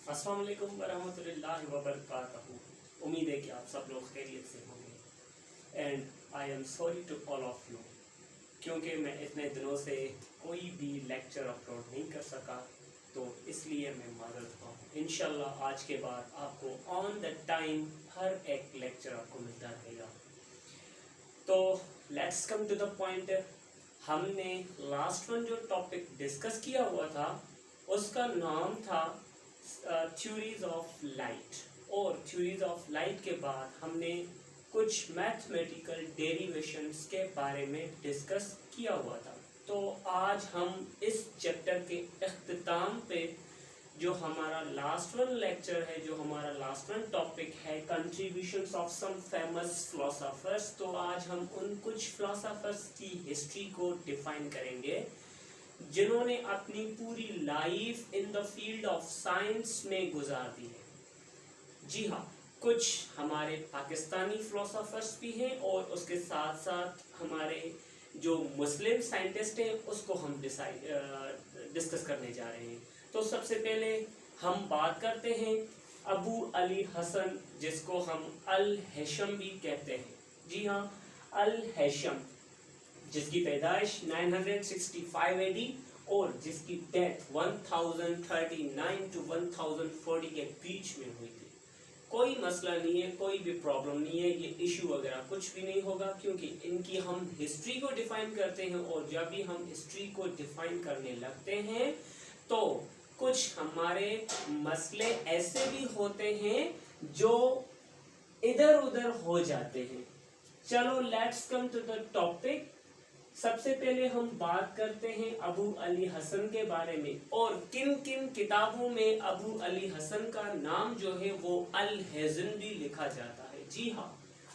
अस्सलाम वालेकुम वरहमतुल्लाहि वबरकातुहू। उम्मीद है कि आप सब लोग खैरियत से होंगे and I am sorry to all of you, क्योंकि मैं इतने दिनों से कोई भी लेक्चर अपलोड नहीं कर सका, तो इसलिए मैं माजरत हूँ। इंशाल्लाह आज के बाद आपको ऑन द टाइम हर एक लेक्चर आपको मिलता रहेगा। तो let's come to the point. हमने लास्ट वन जो टॉपिक डिस्कस किया हुआ था उसका नाम था थ्योरीज ऑफ लाइट, और थ्योरीज ऑफ लाइट के बाद हमने कुछ मैथमेटिकल डेरिवेशंस के बारे में डिस्कस किया हुआ था। तो आज हम इस चैप्टर के इख्तिताम पे जो हमारा लास्ट वन लेक्चर है, जो हमारा लास्ट वन टॉपिक है contributions of some famous philosophers, तो आज हम उन कुछ फिलोसोफर्स की हिस्ट्री को डिफाइन करेंगे जिन्होंने अपनी पूरी life in the field of science में गुजार दी है। जी हाँ, कुछ हमारे पाकिस्तानी फिलोसोफर्स भी हैं और उसके साथ साथ हमारे जो मुस्लिम साइंटिस्ट हैं उसको हम डिस्कस करने जा रहे हैं। तो सबसे पहले हम बात करते हैं अबू अली हसन, जिसको हम अल हैशम भी कहते हैं। जी हाँ, अल हैशम, जिसकी पैदाइश 965 एडी और जिसकी डेथ 1039 टू 1040 के बीच में हुई थी। कोई मसला नहीं है, कोई भी प्रॉब्लम नहीं है, ये इशू वगैरह कुछ भी नहीं होगा, क्योंकि इनकी हम हिस्ट्री को डिफाइन करते हैं और जब भी हम हिस्ट्री को डिफाइन करने लगते हैं तो कुछ हमारे मसले ऐसे भी होते हैं जो इधर उधर हो जाते हैं। चलो let's come to the topic. सबसे पहले हम बात करते हैं अबू अली हसन के बारे में और किन किन किताबों में अबू अली हसन का नाम जो है वो अल हैज़न भी लिखा जाता है। जी हाँ,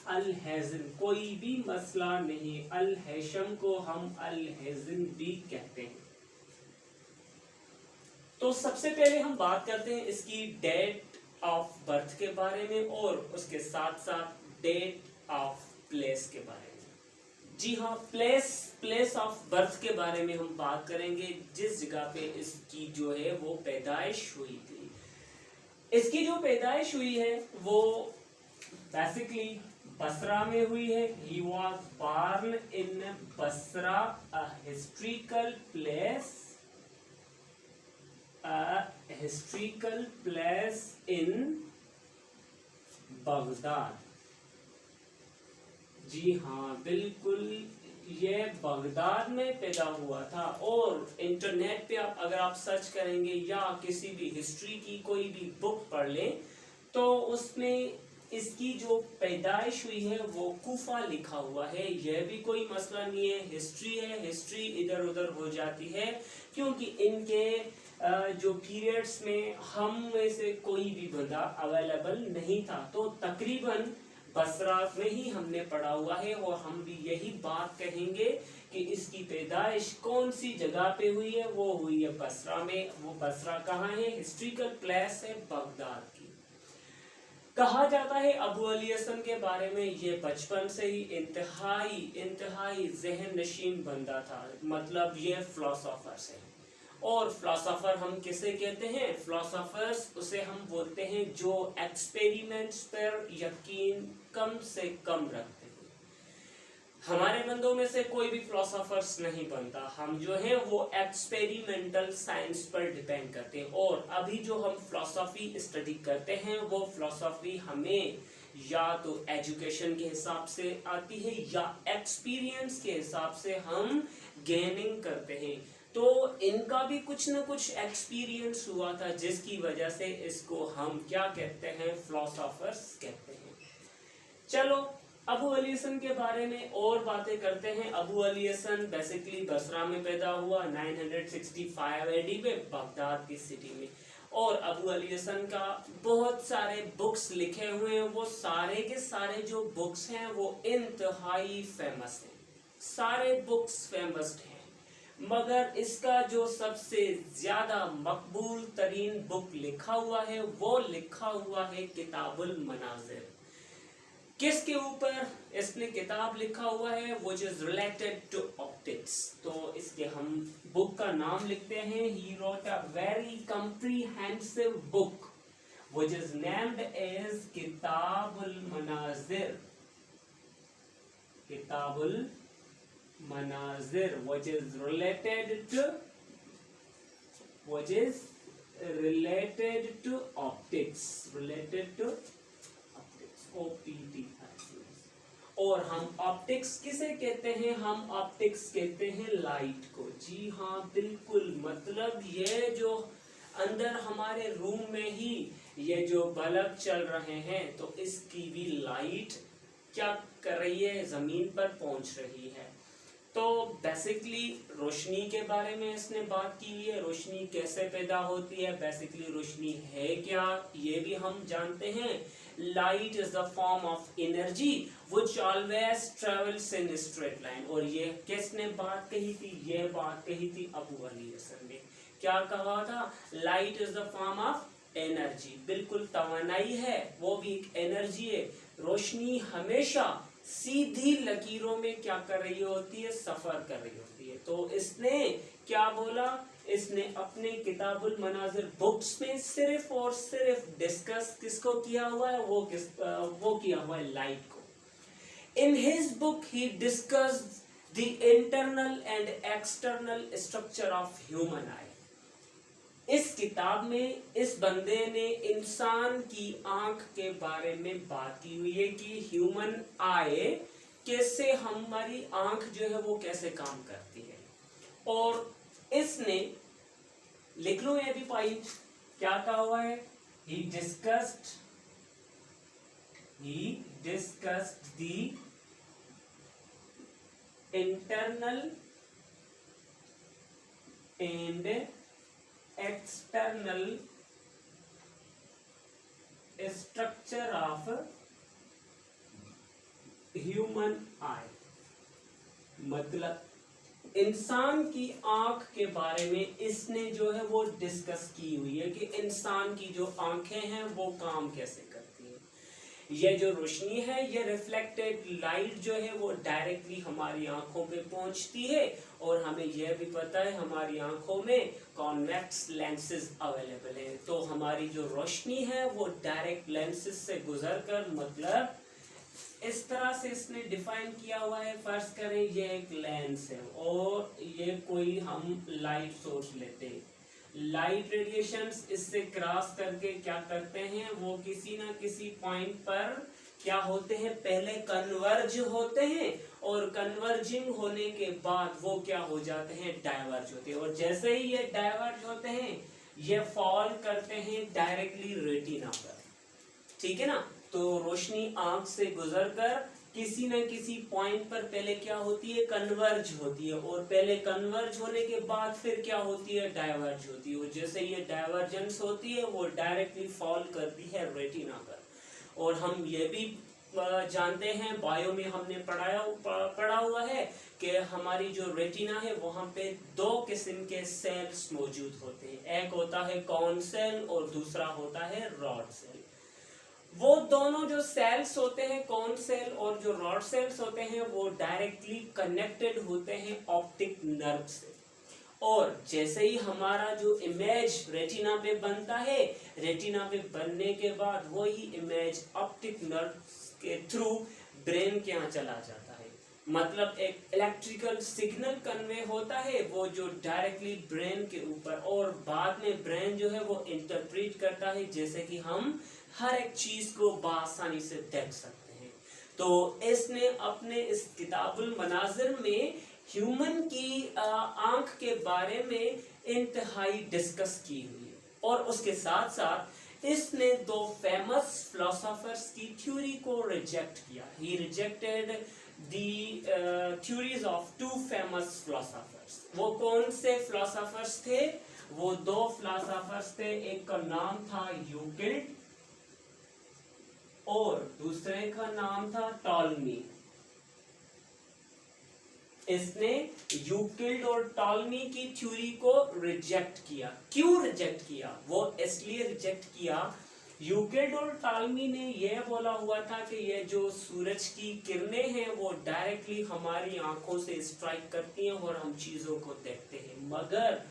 अल हैज़न, कोई भी मसला नहीं, अल हैशम को हम अल हैज़न भी कहते हैं। तो सबसे पहले हम बात करते हैं इसकी डेट ऑफ बर्थ के बारे में और उसके साथ साथ डेट ऑफ प्लेस के बारे में। जी हाँ, प्लेस ऑफ बर्थ के बारे में हम बात करेंगे, जिस जगह पे इसकी जो है वो पैदाइश हुई थी। इसकी जो पैदाइश हुई है वो बेसिकली बसरा में हुई है। He was born in Basra, a historical place in Baghdad. जी हाँ, बिल्कुल, ये बगदाद में पैदा हुआ था। और इंटरनेट पे अगर आप सर्च करेंगे या किसी भी हिस्ट्री की कोई भी बुक पढ़ लें तो उसमें इसकी जो पैदाइश हुई है वो कूफा लिखा हुआ है। यह भी कोई मसला नहीं है, हिस्ट्री है, हिस्ट्री इधर उधर हो जाती है, क्योंकि इनके जो पीरियड्स में हम में से कोई भी बंदा अवेलेबल नहीं था, तो तकरीबन बसरा में ही हमने पढ़ा हुआ है और हम भी यही बात कहेंगे कि इसकी पैदाइश कौन सी जगह पे हुई है, वो हुई है बसरा में। वो बसरा कहाँ है? हिस्ट्रिकल प्लेस है बगदाद की। कहा जाता है अबू अली हसन के बारे में ये बचपन से ही इंतहाई जहन नशीन बंदा था, मतलब ये फिलोसोफर्स है। और फिलोसोफर हम किसे कहते हैं? फिलोसोफर्स उसे हम बोलते हैं जो एक्सपेरिमेंट्स पर यकीन कम से कम रखते हैं। हमारे बंदों में से कोई भी फिलोसोफर्स नहीं बनता, हम जो है वो एक्सपेरिमेंटल साइंस पर डिपेंड करते हैं। और अभी जो हम फिलोसॉफी स्टडी करते हैं वो फिलोसॉफी हमें या तो एजुकेशन के हिसाब से आती है या एक्सपीरियंस के हिसाब से हम गेनिंग करते हैं। तो इनका भी कुछ ना कुछ एक्सपीरियंस हुआ था, जिसकी वजह से इसको हम क्या कहते हैं? फिलोसोफर्स कहते हैं। चलो अबू अली हसन के बारे में और बातें करते हैं। अबू अली हसन बेसिकली बसरा में पैदा हुआ 965 एडी में बगदाद की सिटी में। और अबू अली हसन का बहुत सारे बुक्स लिखे हुए हैं, वो सारे के सारे जो बुक्स हैं वो इंतहाई फेमस हैं, सारे बुक्स फेमस हैं। मगर इसका जो सबसे ज्यादा मकबूल तरीन बुक लिखा हुआ है वो लिखा हुआ है किताबुल मनाजिर। किसके ऊपर इसने किताब लिखा हुआ है? Which is related to optics. तो इसके हम बुक का नाम लिखते हैं। He wrote a very comprehensive book which is named as Kitabul Manazir. Kitabul Manazir, which is related to optics, OPT। और हम ऑप्टिक्स किसे कहते हैं? हम ऑप्टिक्स कहते हैं लाइट को। जी हाँ, बिल्कुल। मतलब ये जो अंदर हमारे रूम में ही ये जो बल्ब चल रहे हैं, तो इसकी भी लाइट क्या कर रही है? जमीन पर पहुंच रही है। तो बेसिकली रोशनी के बारे में इसने बात की है। रोशनी कैसे पैदा होती है, बेसिकली रोशनी है क्या, ये भी हम जानते हैं। Light is the form of energy which always travels in straight line. और ये किसने बात कही थी? ये बात कही थी अबू अली हसन ने। क्या कहा था? Light is the form of energy. बिल्कुल, तवानाई है, वो भी एक एनर्जी है। रोशनी हमेशा सीधी लकीरों में क्या कर रही होती है? सफर कर रही होती है। तो इसने क्या बोला? इसने अपने किताबुल मनाजिर बुक्स में सिर्फ और सिर्फ डिस्कस किसको किया हुआ है? वो किया हुआ है लाइट को। In his book he discussed the internal and external structure of human आई। इस किताब में इस बंदे ने इंसान की आंख के बारे में बात की हुई है कि ह्यूमन आई कैसे, हमारी आंख जो है वो कैसे काम करती है। और इसने, लिख लो ये भी पॉइंट, क्या कहा हुआ है? ही discussed the internal and external structure of human आई। मतलब इंसान की आंख के बारे में इसने जो है वो डिस्कस की हुई है कि इंसान की जो आंखें हैं वो काम कैसे करती हैं। ये जो रोशनी है, ये रिफ्लेक्टेड लाइट जो है वो डायरेक्टली हमारी आंखों पे पहुंचती है। और हमें यह भी पता है हमारी आंखों में कॉन्वेक्स लेंसेज अवेलेबल है। तो हमारी जो रोशनी है वो डायरेक्ट लेंसेज से गुजरकर, मतलब इस तरह से इसने डिफाइन किया हुआ है। फर्ज करें ये एक लेंस है और ये कोई हम लाइट सोर्स लेते हैं। लाइट रेडिएशंस इससे क्रॉस करके क्या करते हैं? वो किसी ना किसी पॉइंट पर क्या होते हैं? पहले कन्वर्ज होते हैं, और कन्वर्जिंग होने के बाद वो क्या हो जाते हैं? डाइवर्ज होते हैं। और जैसे ही ये डाइवर्ज होते हैं, ये फॉल करते हैं डायरेक्टली रेटिना पर। ठीक है ना? तो रोशनी आंख से गुजरकर किसी न किसी पॉइंट पर पहले क्या होती है? कन्वर्ज होती है। और पहले कन्वर्ज होने के बाद फिर क्या होती है? डाइवर्ज होती है। और जैसे ये डाइवर्जेंस होती है, वो डायरेक्टली फॉल करती है रेटिना पर। और हम ये भी जानते हैं, बायो में हमने पढ़ा हुआ है कि हमारी जो रेटिना है वहां पे दो किस्म के सेल्स मौजूद होते हैं। एक होता है कॉन सेल और दूसरा होता है रॉड सेल। वो दोनों जो सेल्स होते हैं, कॉन सेल और जो रॉड सेल्स होते हैं, वो डायरेक्टली कनेक्टेड होते हैं ऑप्टिक नर्व से। और जैसे ही हमारा जो इमेज रेटिना पे बनता है, रेटिना पे बनने के बाद वही इमेज ऑप्टिक नर्व के थ्रू ब्रेन के यहाँ चला जाता है। मतलब एक इलेक्ट्रिकल सिग्नल कन्वे होता है, वो जो डायरेक्टली ब्रेन के ऊपर, और बाद में ब्रेन जो है वो इंटरप्रेट करता है, जैसे कि हम हर एक चीज को बआसानी से देख सकते हैं। तो इसने अपने इस किताबुल मनाजिर में ह्यूमन की आंख के बारे में इंतहाई डिस्कस की हुई है। और उसके साथ साथ इसने दो फेमस फिलोसोफर्स की थ्योरी को रिजेक्ट किया। He rejected the theories of two famous philosophers. वो कौन से फिलोसोफर्स थे? वो दो फिलोसोफर्स थे, एक का नाम था यूक्लिड और दूसरे का नाम था टॉलमी। इसने यूक्लिड और टॉलमी की थ्योरी को रिजेक्ट किया। क्यों रिजेक्ट किया? वो इसलिए रिजेक्ट किया, यूक्लिड और टॉलमी ने यह बोला हुआ था कि ये जो सूरज की किरणें हैं वो डायरेक्टली हमारी आंखों से स्ट्राइक करती हैं और हम चीजों को देखते हैं। मगर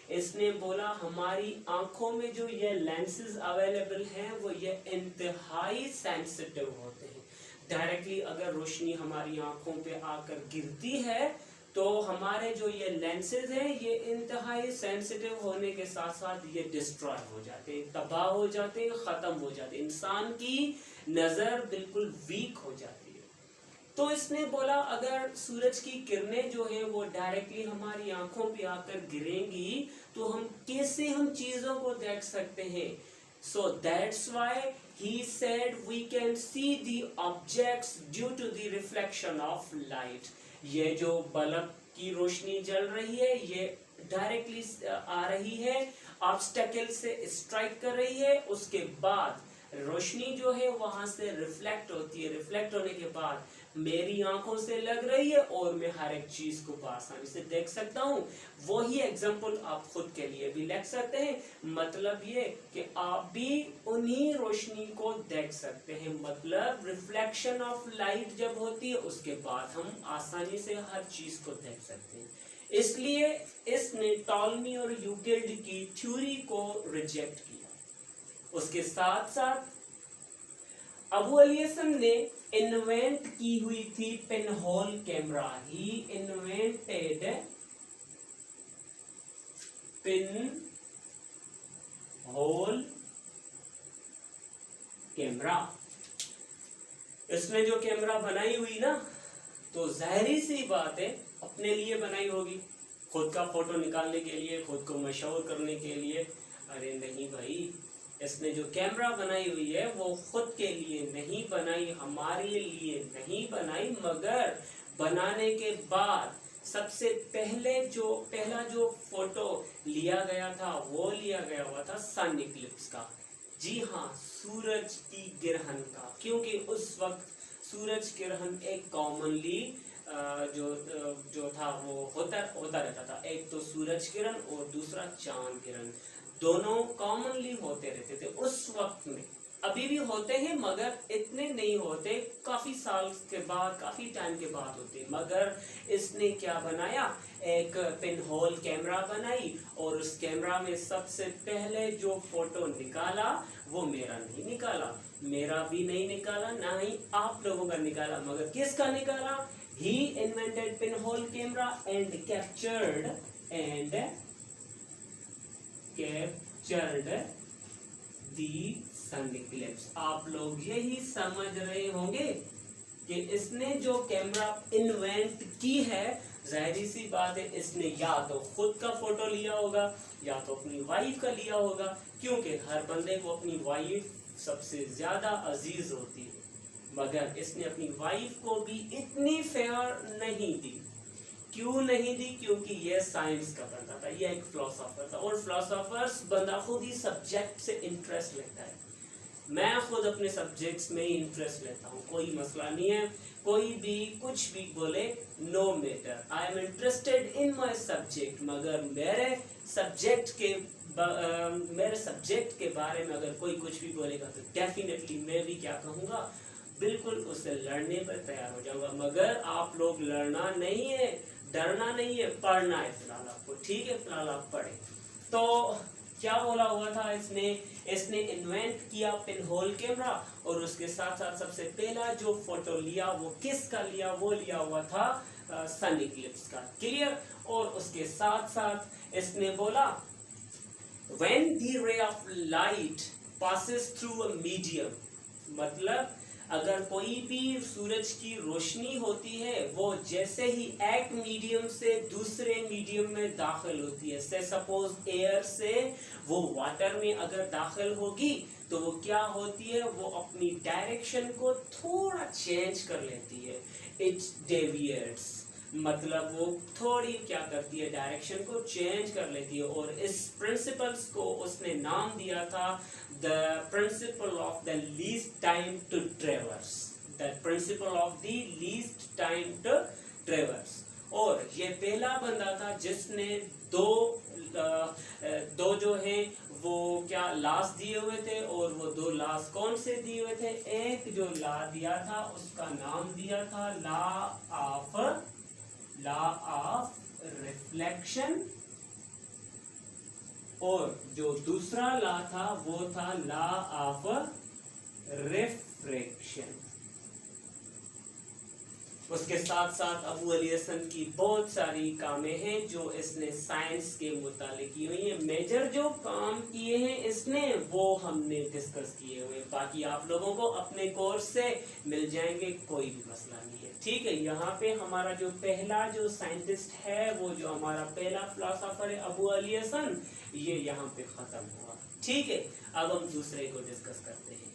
इसने बोला हमारी आंखों में जो ये लेंसेज अवेलेबल हैं वो ये इंतहाई सेंसिटिव होते हैं। डायरेक्टली अगर रोशनी हमारी आंखों पे आकर गिरती है तो हमारे जो ये लेंसेज हैं ये इंतहाई सेंसिटिव होने के साथ साथ ये डिस्ट्रॉय हो जाते हैं, तबाह हो जाते हैं, खत्म हो जाते हैं, इंसान की नजर बिल्कुल वीक हो जाती है। तो इसने बोला अगर सूरज की किरणें जो है वो डायरेक्टली हमारी आंखों पे आकर गिरेंगी तो हम कैसे हम चीजों को देख सकते हैं। So that's why he said we can see the objects due to the reflection of light. ये जो बल्ब की रोशनी जल रही है ये डायरेक्टली आ रही है, ऑब्स्टेकल से स्ट्राइक कर रही है, उसके बाद रोशनी जो है वहां से रिफ्लेक्ट होती है, रिफ्लेक्ट होने के बाद मेरी आंखों से लग रही है और मैं हर एक चीज को आसानी से देख सकता हूँ। वही एग्जांपल आप खुद के लिए भी लिख सकते हैं। मतलब ये कि आप भी उन्हीं रोशनी को देख सकते हैं। मतलब रिफ्लेक्शन ऑफ लाइट जब होती है उसके बाद हम आसानी से हर चीज को देख सकते हैं। इसलिए इसने टॉलमी और यूक्लिड की थ्योरी को रिजेक्ट किया। उसके साथ साथ अबू अलियसन ने इन्वेंट की हुई थी पिनहोल कैमरा। ही इन्वेंटेड पिनहोल कैमरा। इसने जो कैमरा बनाई हुई ना तो जाहिर सी बात है अपने लिए बनाई होगी, खुद का फोटो निकालने के लिए, खुद को मशहूर करने के लिए। अरे नहीं भाई, इसने जो कैमरा बनाई हुई है वो खुद के लिए नहीं बनाई, हमारे लिए नहीं बनाई, मगर बनाने के बाद सबसे पहला जो फोटो लिया गया था वो लिया गया हुआ था सन इक्लिप्स का। जी हाँ, सूरज की ग्रहण का। क्योंकि उस वक्त सूरज ग्रहण एक कॉमनली जो था वो होता रहता था। एक तो सूरज ग्रहण और दूसरा चांद ग्रहण, दोनों कॉमनली होते रहते थे उस वक्त में। अभी भी होते हैं मगर इतने नहीं होते, काफी साल के बाद, काफी टाइम के बाद होते। मगर इसने क्या बनाया, एक पिनहोल कैमरा बनाई और उस कैमरा में सबसे पहले जो फोटो निकाला वो मेरा नहीं निकाला, मेरा भी नहीं निकाला, ना ही आप लोगों का निकाला, मगर किसका निकाला। He invented pinhole camera and captured the sun eclipse. आप लोग यही समझ रहे होंगे कि इसने जो कैमरा इन्वेंट की है, जाहिर सी बात है इसने या तो खुद का फोटो लिया होगा या तो अपनी वाइफ का लिया होगा। क्योंकि हर बंदे को अपनी वाइफ सबसे ज्यादा अजीज होती है, मगर इसने अपनी वाइफ को भी इतनी फेयर नहीं दी। क्यों नहीं दी? क्योंकि ये साइंस का बंदा था, ये एक फिलोसोफर था, और फिलोसोफर्स बंदा खुद ही सब्जेक्ट से इंटरेस्ट लेता है। मैं खुद अपने सब्जेक्ट्स में ही इंटरेस्ट लेता हूँ, कोई मसला नहीं है। कोई भी कुछ भी बोले, no matter, I am interested in my subject. मगर मेरे सब्जेक्ट के बारे में अगर कोई कुछ भी बोलेगा तो डेफिनेटली मैं भी क्या कहूँगा, बिल्कुल उससे लड़ने पर तैयार हो जाऊंगा। मगर आप लोग लड़ना नहीं है, डरना नहीं है, पढ़ना है फिलहाल आपको। ठीक है, फिलहाल आप पढ़े। तो क्या बोला हुआ था इसने इन्वेंट किया पिनहोल कैमरा, और उसके साथ साथ सबसे पहला जो फोटो लिया वो किसका लिया, वो लिया हुआ था सन इक्लिप्स का। क्लियर। और उसके साथ साथ इसने बोला when the ray of light passes through a medium, मतलब अगर कोई भी सूरज की रोशनी होती है वो जैसे ही एक मीडियम से दूसरे मीडियम में दाखिल होती है, से सपोज एयर से वो वाटर में अगर दाखिल होगी तो वो क्या होती है, वो अपनी डायरेक्शन को थोड़ा चेंज कर लेती है। इट डेविएट्स, मतलब वो थोड़ी क्या करती है, डायरेक्शन को चेंज कर लेती है। और इस प्रिंसिपल्स को उसने नाम दिया था the principle of the least time to traverse, the principle of the least time to traverse. और ये पहला बंदा था जिसने दो जो है वो क्या लॉस दिए हुए थे, और वो दो लॉस कौन से दिए हुए थे। एक जो लॉ दिया था उसका नाम दिया था लॉ ऑफ रिफ्लेक्शन और जो दूसरा लॉ था वो था लॉ ऑफ रिफ्रैक्शन। उसके साथ साथ अबू अली हसन की बहुत सारी कामें हैं जो इसने साइंस के मुतालिक की हुई हैं। मेजर जो काम किए हैं इसने वो हमने डिस्कस किए हुए, बाकी आप लोगों को अपने कोर्स से मिल जाएंगे, कोई भी मसला नहीं है। ठीक है, यहाँ पे हमारा जो पहला जो साइंटिस्ट है, वो जो हमारा पहला फिलोसोफर है अबू अली हसन, ये यहाँ पे खत्म हुआ। ठीक है, अब हम दूसरे को डिस्कस करते हैं।